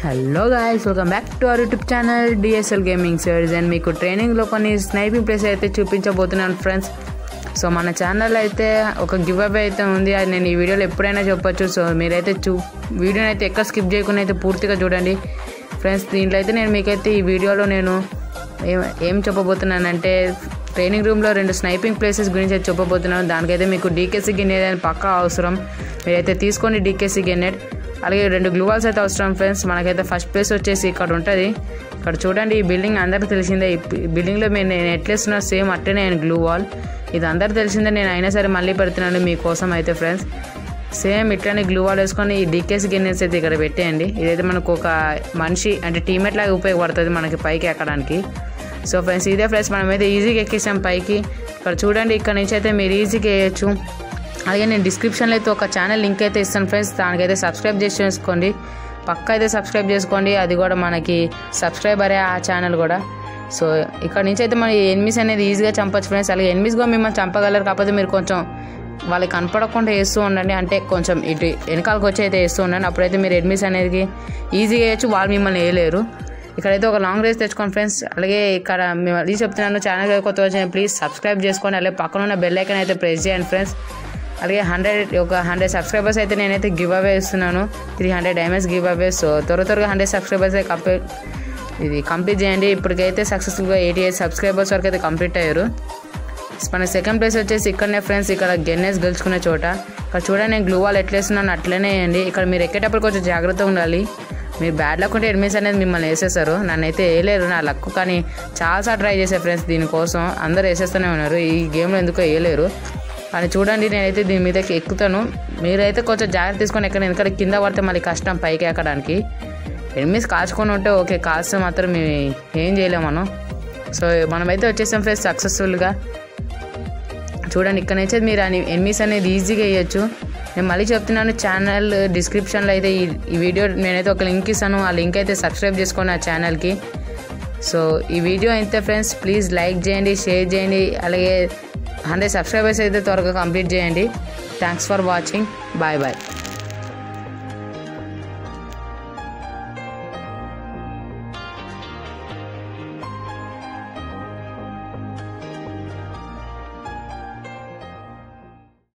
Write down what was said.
Hello guys, welcome back to our YouTube channel DSL gaming series. And మీకు ట్రైనింగ్లో కొన్ని sniping place అయితే చూపించబోతున్నాను ఫ్రెండ్స్. సో మన ఛానల్ అయితే ఒక గివ్ అవే అయితే ఉంది, అది నేను ఈ వీడియోలో ఎప్పుడైనా చెప్పొచ్చు. సో మీరైతే వీడియోని అయితే ఎక్కడ స్కిప్ చేయకుండా అయితే పూర్తిగా చూడండి ఫ్రెండ్స్. దీంట్లో అయితే నేను మీకైతే ఈ వీడియోలో నేను ఏం చెప్పబోతున్నానంటే ట్రైనింగ్ రూమ్లో 2 స్నైపింగ్ ప్లేసెస్ గురించి అయితే చెప్పబోతున్నాను. దానికైతే మీకు డీకేసీ గ్రెనేడ్ అని పక్కా అవసరం, మీరైతే తీసుకోండి డీకేసీ గ్రెనేడ్. అలాగే 2 గ్లూ వాల్స్ అయితే అవసరం ఫ్రెండ్స్. మనకైతే ఫస్ట్ ప్లేస్ వచ్చేసి ఇక్కడ ఉంటుంది. ఇక్కడ చూడండి, ఈ బిల్డింగ్ అందరికీ తెలిసిందే. ఈ బిల్డింగ్లో నేను ఎట్లేస్తున్నా సేమ్ అట్టనే గ్లూ వాల్, ఇది అందరికీ తెలిసిందే. నేను అయినా సరే మళ్ళీ పెడుతున్నాను మీకోసం అయితే ఫ్రెండ్స్. సేమ్ ఇట్లానే గ్లూ వాల్ వేసుకొని ఈ డీకేసీ గ్రెనేడ్స్ అయితే ఇక్కడ పెట్టేయండి. ఇదైతే మనకు ఒక మనిషి అంటే టీమేట్ లాగా ఉపయోగపడుతుంది మనకి పైకి ఎక్కడానికి. సో ఫ్రెండ్స్, ఇదే ఫ్రెండ్స్ మనమైతే ఈజీగా ఎక్కేసాం పైకి. ఇక్కడ చూడండి, ఇక్కడ నుంచి అయితే మీరు ఈజీగా వేయచ్చు. అలాగే నేను డిస్క్రిప్షన్లో అయితే ఒక ఛానల్ లింక్ అయితే ఇస్తాను ఫ్రెండ్స్, దానికైతే సబ్స్క్రైబ్ చేసుకోండి. పక్కా అయితే సబ్స్క్రైబ్ చేసుకోండి, అది కూడా మనకి సబ్స్క్రైబరే ఆ ఛానల్ కూడా. సో ఇక్కడ నుంచి అయితే మన ఎనిమిస్ అనేది ఈజీగా చంపచ్చు ఫ్రెండ్స్. అలాగే ఎనిమిస్ కూడా మిమ్మల్ని చంపగలరు, కాకపోతే మీరు కొంచెం వాళ్ళకి కనపడకుండా వేస్తూ ఉండండి. అంటే కొంచెం ఇటు వెనకాలకు వచ్చి అయితే వేస్తూ ఉండండి, అప్పుడైతే మీరు ఎనిమిస్ అనేది ఈజీగా వేయచ్చు, వాళ్ళు మిమ్మల్ని వేయలేరు. ఇక్కడైతే ఒక లాంగ్ రేస్ తెచ్చుకోండి ఫ్రెండ్స్. అలాగే ఇక్కడ మేము అది చెప్తున్నాను, ఛానల్ కొత్త వచ్చిన ప్లీజ్ సబ్స్క్రైబ్ చేసుకోండి. అలాగే పక్కన ఉన్న బెల్ ఐకాన్ అయితే ప్రెస్ చేయండి ఫ్రెండ్స్. అలాగే 100 సబ్స్క్రైబర్స్ అయితే నేనైతే గివ్ అవే ఇస్తున్నాను, 300 డైమండ్స్ గివ్ అవే. సో త్వరగా 100 సబ్స్క్రైబర్స్ అయితే కంప్లీట్ చేయండి. ఇప్పటికైతే సక్సెస్ఫుల్గా 88 సబ్స్క్రైబర్స్ వరకు అయితే కంప్లీట్ అయ్యారు. మన సెకండ్ ప్లేస్ వచ్చేసి ఇక్కడనే ఫ్రెండ్స్, ఇక్కడ గెన్నెస్ గెలుచుకునే చోట. ఇక్కడ చూడండి, నేను గ్లూ వాల్ ఎట్లేస్తున్నాను అట్లనే వేయండి. ఇక్కడ మీరు ఎక్కేటప్పుడు కొంచెం జాగ్రత్తగా ఉండాలి. మీరు బ్యాడ్ లక్ ఉంటే ఎనిమిస్ అనేది మిమ్మల్ని వేసేస్తారు. నన్నైతే వేయలేరు, నా లక్. కానీ చాలాసార్లు ట్రై చేశాను ఫ్రెండ్స్ దీనికోసం, అందరూ వేసేస్తూనే ఉన్నారు. ఈ గేమ్లో ఎందుకో వేయలేరు. కానీ చూడండి, నేనైతే దీని మీదకి ఎక్కుతాను. మీరైతే కొంచెం జాగ్రత్త తీసుకొని ఎక్కడ, ఎందుకంటే కింద పడితే మళ్ళీ కష్టం పైకి ఎక్కడానికి. ఎనిమిస్ కాల్చుకొని ఉంటే ఓకే, కాల్స్తే మాత్రం మేము ఏం చేయలేము మనం. సో మనమైతే వచ్చేసాం ఫ్రెండ్స్ సక్సెస్ఫుల్గా. చూడండి, ఇక్కడ నుంచి మీరు ఎనిమిస్ అనేది ఈజీగా వేయచ్చు. నేను మళ్ళీ చెప్తున్నాను, ఛానల్ డిస్క్రిప్షన్లో అయితే ఈ వీడియో నేనైతే ఒక లింక్ ఇస్తాను, ఆ లింక్ అయితే సబ్స్క్రైబ్ చేసుకోండి ఆ ఛానల్కి. సో ఈ వీడియో అయితే ఫ్రెండ్స్ ప్లీజ్ లైక్ చేయండి, షేర్ చేయండి. అలాగే 100 సబ్స్క్రైబర్స్ అయితే త్వరగా కంప్లీట్ చేయండి. Thanks for watching. Bye bye.